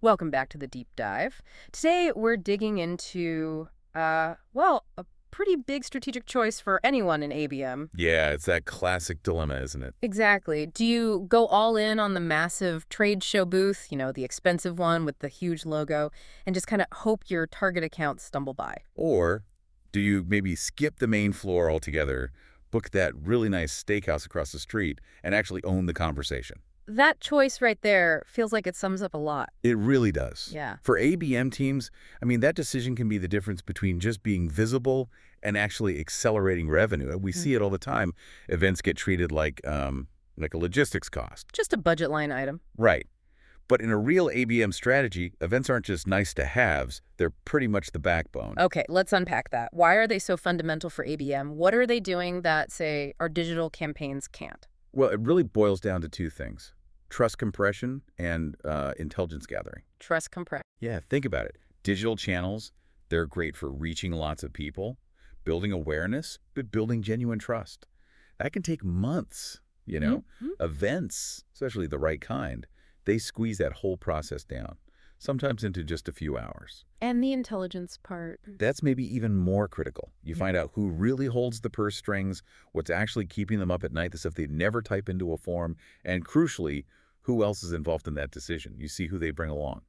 Welcome back to the deep dive. Today we're digging into, well, a pretty big strategic choice for anyone in ABM. Yeah, it's that classic dilemma, isn't it? Exactly. Do you go all in on the massive trade show booth, the expensive one with the huge logo, and just kind of hope your target accounts stumble by? Or do you maybe skip the main floor altogether, book that really nice steakhouse across the street, and actually own the conversation? That choice right there feels like it sums up a lot. It really does. Yeah. For ABM teams, that decision can be the difference between just being visible and actually accelerating revenue. We see it all the time. Events get treated like a logistics cost. Just a budget line item. Right. But in a real ABM strategy, events aren't just nice to haves, they're pretty much the backbone. Okay, let's unpack that. Why are they so fundamental for ABM? What are they doing that, say, our digital campaigns can't? Well, it really boils down to two things: trust compression and intelligence gathering. Trust compression. Yeah, think about it. Digital channels, they're great for reaching lots of people, building awareness, but building genuine trust. That can take months. Events, especially the right kind, they squeeze that whole process down, sometimes into just a few hours. And the intelligence part. That's maybe even more critical. You find out who really holds the purse strings, what's actually keeping them up at night, the stuff they never type into a form, and crucially, who else is involved in that decision. You see who they bring along.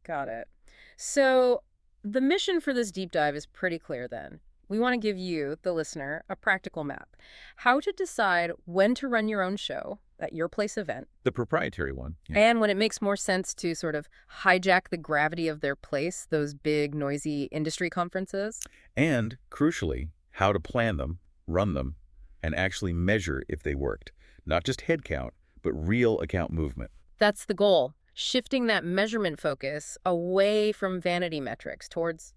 Got it. So the mission for this deep dive is pretty clear then. We want to give you, the listener, a practical map. How to decide when to run your own show at your place event. The proprietary one. Yeah. And when it makes more sense to sort of hijack the gravity of their place, those big, noisy industry conferences. And, crucially, how to plan them, run them, and actually measure if they worked. Not just head count, but real account movement. That's the goal. Shifting that measurement focus away from vanity metrics towards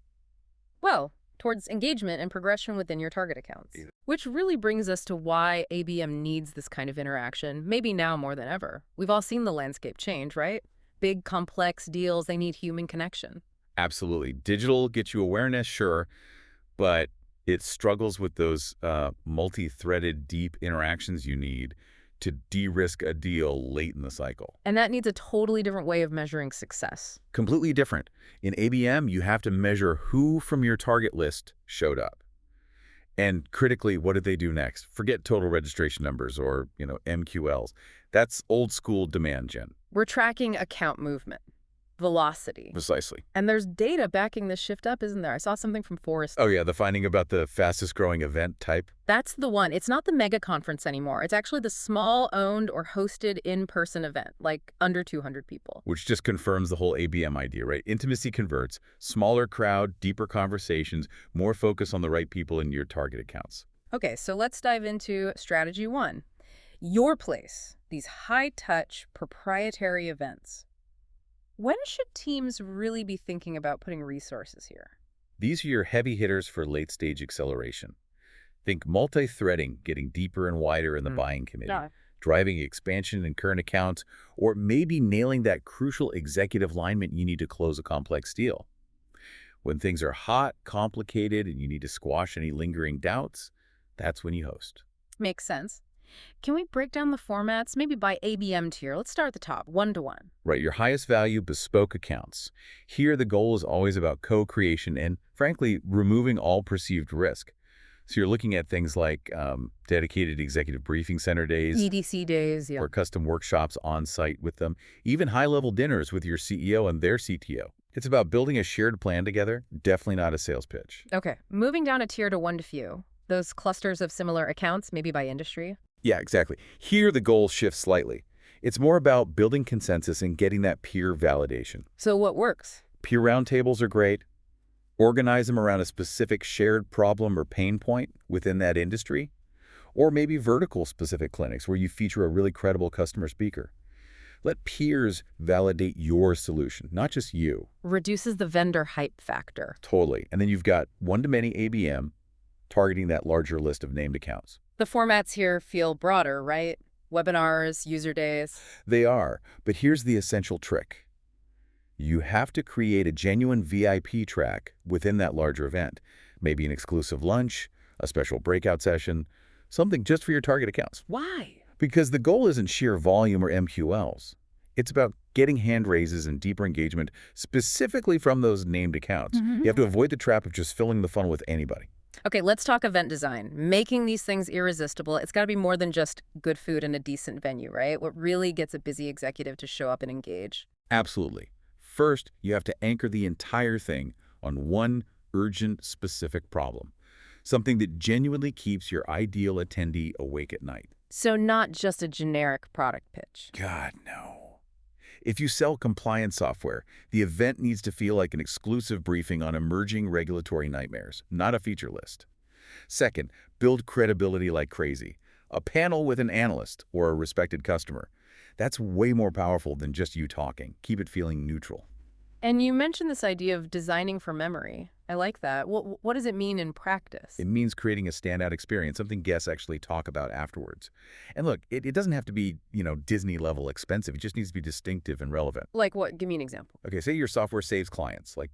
engagement and progression within your target accounts. Which really brings us to why ABM needs this kind of interaction, maybe now more than ever. We've all seen the landscape change, right? Big, complex deals, they need human connection. Absolutely. Digital gets you awareness, sure, but it struggles with those multi-threaded, deep interactions you need to de-risk a deal late in the cycle. And that needs a totally different way of measuring success. Completely different. In ABM, you have to measure who from your target list showed up. And critically, what did they do next? Forget total registration numbers or, MQLs. That's old school demand gen. We're tracking account movement, velocity. Precisely. And there's data backing this shift up, isn't there? I saw something from Forrester. Oh, yeah, the finding about the fastest growing event type. That's the one. It's not the mega conference anymore. It's actually the small owned or hosted in-person event, like under 200 people. Which just confirms the whole ABM idea, right? Intimacy converts, smaller crowd, deeper conversations, more focus on the right people in your target accounts. Okay, so let's dive into strategy one. Your place, these high-touch proprietary events. When should teams really be thinking about putting resources here? These are your heavy hitters for late-stage acceleration. Think multi-threading, getting deeper and wider in the buying committee, driving expansion in current accounts, or maybe nailing that crucial executive alignment you need to close a complex deal. When things are hot, complicated, and you need to squash any lingering doubts, that's when you host. Makes sense. Can we break down the formats, maybe by ABM tier? Let's start at the top, one-to-one. Right, your highest value bespoke accounts. Here, the goal is always about co-creation and, frankly, removing all perceived risk. So you're looking at things like dedicated executive briefing center days. EDC days, yeah. Or custom workshops on site with them. Even high-level dinners with your CEO and their CTO. It's about building a shared plan together, definitely not a sales pitch. Okay, moving down a tier to one to few. Those clusters of similar accounts, maybe by industry. Yeah, exactly. Here, the goal shifts slightly. It's more about building consensus and getting that peer validation. So what works? Peer roundtables are great. Organize them around a specific shared problem or pain point within that industry. Or maybe vertical-specific clinics where you feature a really credible customer speaker. Let peers validate your solution, not just you. Reduces the vendor hype factor. Totally. And then you've got one-to-many ABM targeting that larger list of named accounts. The formats here feel broader, right? Webinars, user days. They are, but here's the essential trick. You have to create a genuine VIP track within that larger event. Maybe an exclusive lunch, a special breakout session, something just for your target accounts. Why? Because the goal isn't sheer volume or MQLs. It's about getting hand raises and deeper engagement, specifically from those named accounts. You have to avoid the trap of just filling the funnel with anybody. Okay, let's talk event design. Making these things irresistible, it's got to be more than just good food and a decent venue, right? What really gets a busy executive to show up and engage? Absolutely. First, you have to anchor the entire thing on one urgent, specific problem, something that genuinely keeps your ideal attendee awake at night. So not just a generic product pitch. God, no. If you sell compliance software, the event needs to feel like an exclusive briefing on emerging regulatory nightmares, not a feature list. Second, build credibility like crazy. A panel with an analyst or a respected customer. That's way more powerful than just you talking. Keep it feeling neutral. And you mentioned this idea of designing for memory. I like that. What does it mean in practice? It means creating a standout experience, something guests actually talk about afterwards. And look, it doesn't have to be, Disney-level expensive. It just needs to be distinctive and relevant. Like what? Give me an example. Okay, say your software saves clients, like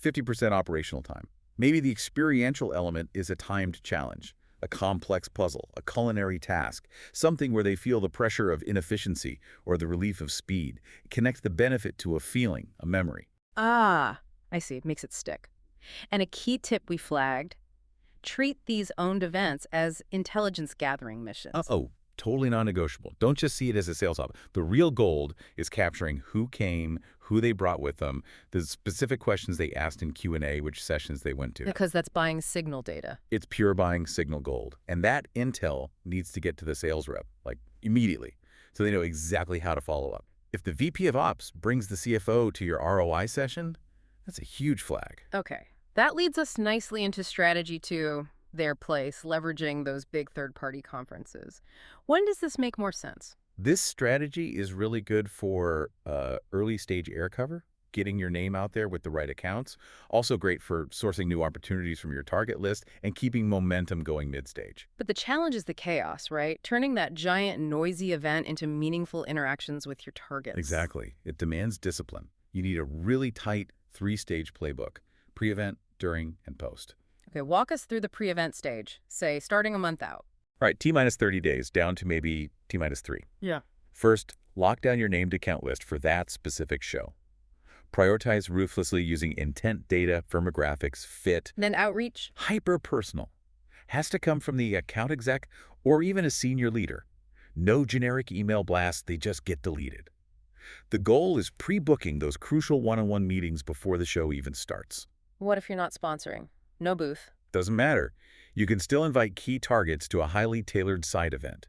50% operational time. Maybe the experiential element is a timed challenge, a complex puzzle, a culinary task, something where they feel the pressure of inefficiency or the relief of speed. Connect the benefit to a feeling, a memory. Ah, I see. Makes it stick. And a key tip we flagged, treat these owned events as intelligence gathering missions. Uh-oh, totally non-negotiable. Don't just see it as a sales hub. The real gold is capturing who came, who they brought with them, the specific questions they asked in Q&A, which sessions they went to. Because that's buying signal data. It's pure buying signal gold. And that intel needs to get to the sales rep, like immediately, so they know exactly how to follow up. If the VP of Ops brings the CFO to your ROI session, that's a huge flag. Okay. That leads us nicely into strategy to their place, leveraging those big third-party conferences. When does this make more sense? This strategy is really good for early-stage air cover, getting your name out there with the right accounts. Also great for sourcing new opportunities from your target list and keeping momentum going mid-stage. But the challenge is the chaos, right? Turning that giant, noisy event into meaningful interactions with your targets. Exactly. It demands discipline. You need a really tight three-stage playbook: pre-event, during, and post. Okay, walk us through the pre-event stage, say starting a month out. All right, T-minus 30 days, down to maybe T-minus 3. Yeah. First, lock down your named account list for that specific show. Prioritize ruthlessly using intent data, firmographics, fit. Then outreach? Hyper-personal. Has to come from the account exec or even a senior leader. No generic email blasts, they just get deleted. The goal is pre-booking those crucial one-on-one meetings before the show even starts. What if you're not sponsoring? No booth? Doesn't matter. You can still invite key targets to a highly tailored side event.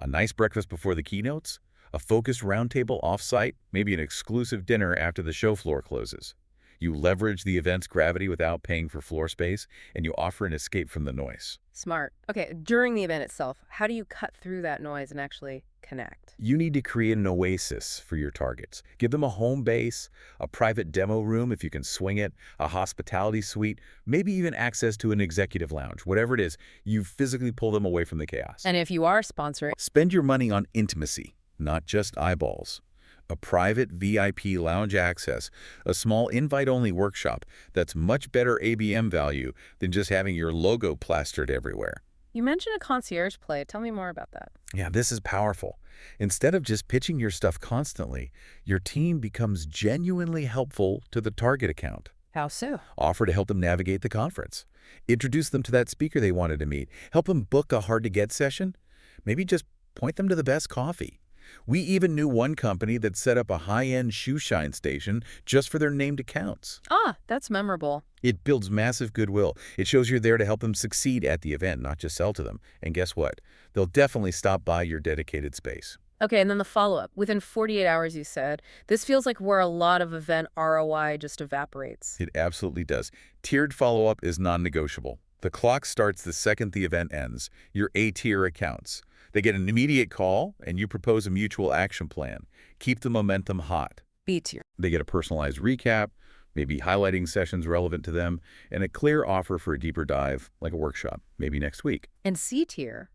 A nice breakfast before the keynotes, a focused roundtable off-site, maybe an exclusive dinner after the show floor closes. You leverage the event's gravity without paying for floor space, and you offer an escape from the noise. Smart. Okay, during the event itself, how do you cut through that noise and actually connect? You need to create an oasis for your targets. Give them a home base, a private demo room if you can swing it, a hospitality suite, maybe even access to an executive lounge. Whatever it is, you physically pull them away from the chaos. And if you are sponsoring, spend your money on intimacy, not just eyeballs. A private VIP lounge access, a small invite-only workshop that's much better ABM value than just having your logo plastered everywhere. You mentioned a concierge play. Tell me more about that. Yeah, this is powerful. Instead of just pitching your stuff constantly, your team becomes genuinely helpful to the target account. How so? Offer to help them navigate the conference. Introduce them to that speaker they wanted to meet. Help them book a hard-to-get session. Maybe just point them to the best coffee. We even knew one company that set up a high-end shoe shine station just for their named accounts. Ah, that's memorable. It builds massive goodwill. It shows you're there to help them succeed at the event, not just sell to them. And guess what? They'll definitely stop by your dedicated space. Okay, and then the follow-up. Within 48 hours, you said. This feels like where a lot of event ROI just evaporates. It absolutely does. Tiered follow-up is non-negotiable. The clock starts the second the event ends. Your A-tier accounts. They get an immediate call, and you propose a mutual action plan. Keep the momentum hot. B-tier. They get a personalized recap, maybe highlighting sessions relevant to them, and a clear offer for a deeper dive, like a workshop, maybe next week. And C-tier.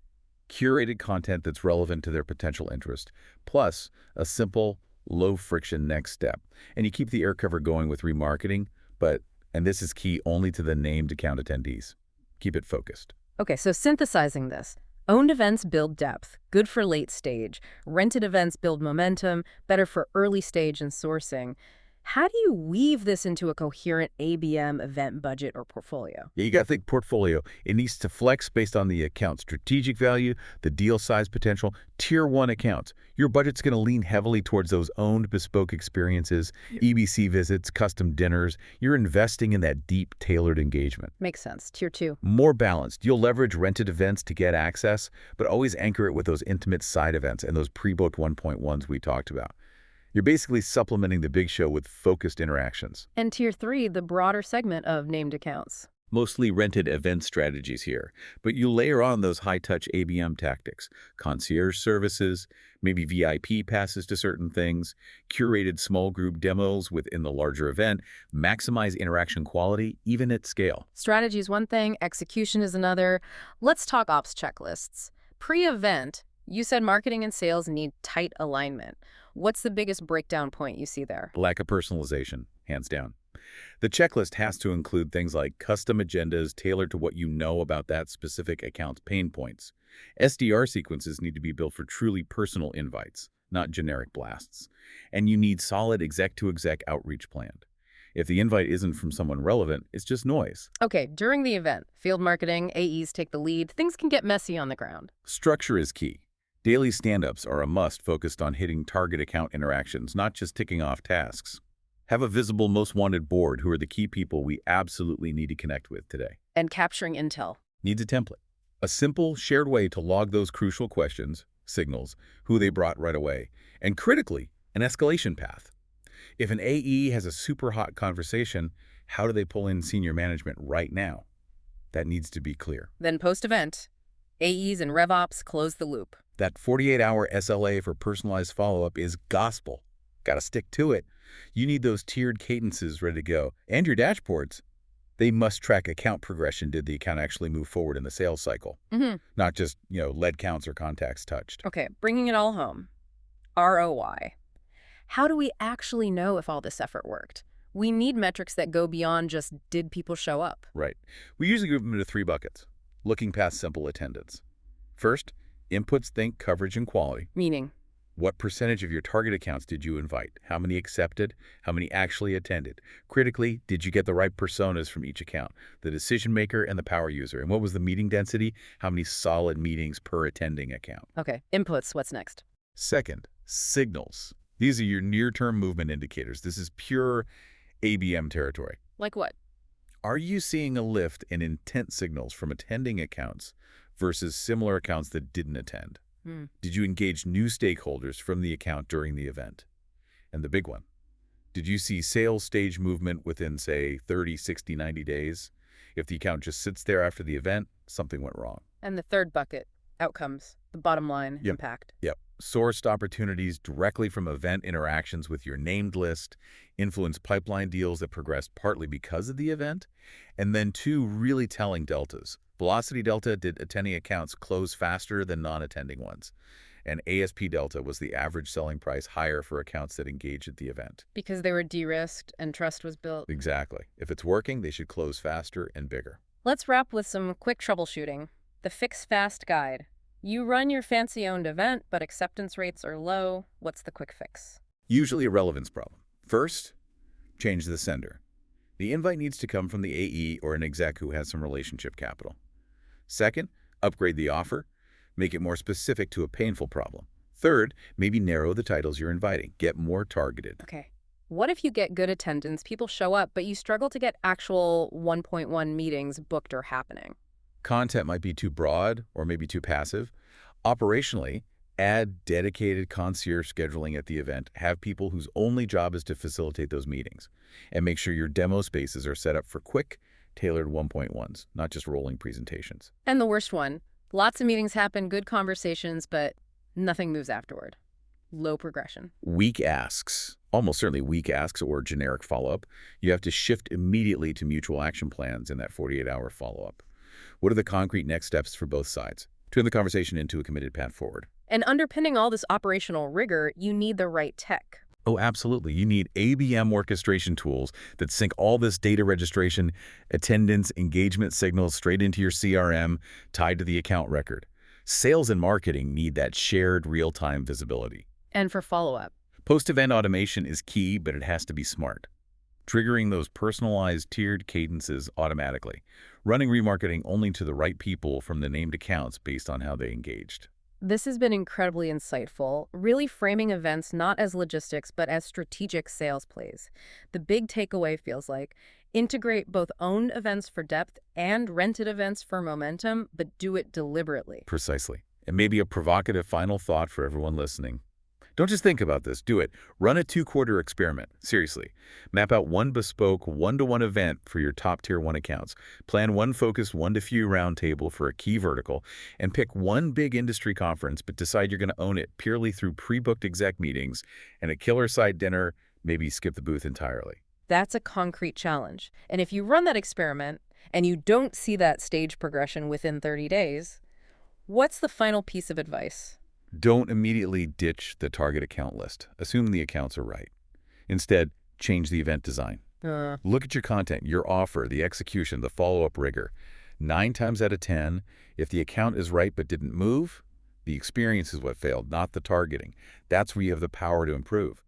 Curated content that's relevant to their potential interest, plus a simple, low-friction next step. And you keep the air cover going with remarketing, and this is key only to the named account attendees. Keep it focused. Okay, so synthesizing this. Owned events build depth, good for late stage. Rented events build momentum, better for early stage and sourcing. How do you weave this into a coherent ABM event budget or portfolio? Yeah, you got to think portfolio. It needs to flex based on the account's strategic value, the deal size potential, tier one accounts. Your budget's going to lean heavily towards those owned bespoke experiences, EBC visits, custom dinners. You're investing in that deep, tailored engagement. Makes sense. Tier 2. More balanced. You'll leverage rented events to get access, but always anchor it with those intimate side events and those pre-booked 1.1s we talked about. You're basically supplementing the big show with focused interactions. And Tier 3, the broader segment of named accounts. Mostly rented event strategies here, but you layer on those high-touch ABM tactics, concierge services, maybe VIP passes to certain things, curated small group demos within the larger event, maximize interaction quality, even at scale. Strategy is one thing, execution is another. Let's talk ops checklists. Pre-event, you said marketing and sales need tight alignment. What's the biggest breakdown point you see there? Lack of personalization, hands down. The checklist has to include things like custom agendas tailored to what you know about that specific account's pain points. SDR sequences need to be built for truly personal invites, not generic blasts. And you need solid exec-to-exec outreach planned. If the invite isn't from someone relevant, it's just noise. Okay, during the event, field marketing, AEs take the lead. Things can get messy on the ground. Structure is key. Daily stand-ups are a must focused on hitting target account interactions, not just ticking off tasks. Have a visible most wanted board who are the key people we absolutely need to connect with today. And capturing intel. Needs a template. A simple, shared way to log those crucial questions, signals, who they brought right away, and critically, an escalation path. If an AE has a super hot conversation, how do they pull in senior management right now? That needs to be clear. Then post-event, AEs and RevOps close the loop. That 48-hour SLA for personalized follow-up is gospel. Got to stick to it. You need those tiered cadences ready to go. And your dashboards, they must track account progression. Did the account actually move forward in the sales cycle? Not just, lead counts or contacts touched. Okay, bringing it all home. ROI. How do we actually know if all this effort worked? We need metrics that go beyond just did people show up. Right. We usually group them into 3 buckets, looking past simple attendance. First, inputs think coverage and quality. Meaning? What percentage of your target accounts did you invite? How many accepted? How many actually attended? Critically, did you get the right personas from each account? The decision maker and the power user. And what was the meeting density? How many solid meetings per attending account? Okay, inputs, what's next? Second, signals. These are your near-term movement indicators. This is pure ABM territory. Like what? Are you seeing a lift in intent signals from attending accounts versus similar accounts that didn't attend? Did you engage new stakeholders from the account during the event? And the big one, did you see sales stage movement within, say, 30, 60, 90 days? If the account just sits there after the event, something went wrong. And the third bucket, outcomes, the bottom line, impact. Yep. Sourced opportunities directly from event interactions with your named list, influenced pipeline deals that progressed partly because of the event, and then 2 really telling deltas. Velocity delta, did attending accounts close faster than non-attending ones? And ASP delta, was the average selling price higher for accounts that engaged at the event? Because they were de-risked and trust was built. Exactly. If it's working, they should close faster and bigger. Let's wrap with some quick troubleshooting. The Fix Fast Guide. You run your fancy-owned event, but acceptance rates are low. What's the quick fix? Usually a relevance problem. First, change the sender. The invite needs to come from the AE or an exec who has some relationship capital. Second, upgrade the offer. Make it more specific to a painful problem. Third, maybe narrow the titles you're inviting. Get more targeted. Okay. What if you get good attendance, people show up, but you struggle to get actual 1.1 meetings booked or happening? Content might be too broad or maybe too passive. Operationally, add dedicated concierge scheduling at the event. Have people whose only job is to facilitate those meetings. And make sure your demo spaces are set up for quick, tailored 1.1s, not just rolling presentations. And the worst one, lots of meetings happen, good conversations, but nothing moves afterward. Low progression. Weak asks, almost certainly weak asks or generic follow-up. You have to shift immediately to mutual action plans in that 48-hour follow-up. What are the concrete next steps for both sides? Turn the conversation into a committed path forward. And underpinning all this operational rigor, you need the right tech. Oh, absolutely. You need ABM orchestration tools that sync all this data registration, attendance, engagement signals straight into your CRM, tied to the account record. Sales and marketing need that shared real-time visibility. And for follow-up. Post-event automation is key, but it has to be smart. Triggering those personalized tiered cadences automatically. Running remarketing only to the right people from the named accounts based on how they engaged. This has been incredibly insightful, really framing events not as logistics but as strategic sales plays. The big takeaway feels like integrate both owned events for depth and rented events for momentum, but do it deliberately. Precisely. And maybe a provocative final thought for everyone listening. Don't just think about this, do it. Run a 2-quarter experiment, seriously. Map out one bespoke one-to-one event for your top tier 1 accounts. Plan one focused one-to-few roundtable for a key vertical, and pick one big industry conference, but decide you're going to own it purely through pre-booked exec meetings and a killer side dinner, maybe skip the booth entirely. That's a concrete challenge. And if you run that experiment and you don't see that stage progression within 30 days, what's the final piece of advice? Don't immediately ditch the target account list. Assume the accounts are right. Instead, change the event design. Look at your content, your offer, the execution, the follow-up rigor. 9 times out of 10, if the account is right but didn't move, the experience is what failed, not the targeting. That's where you have the power to improve.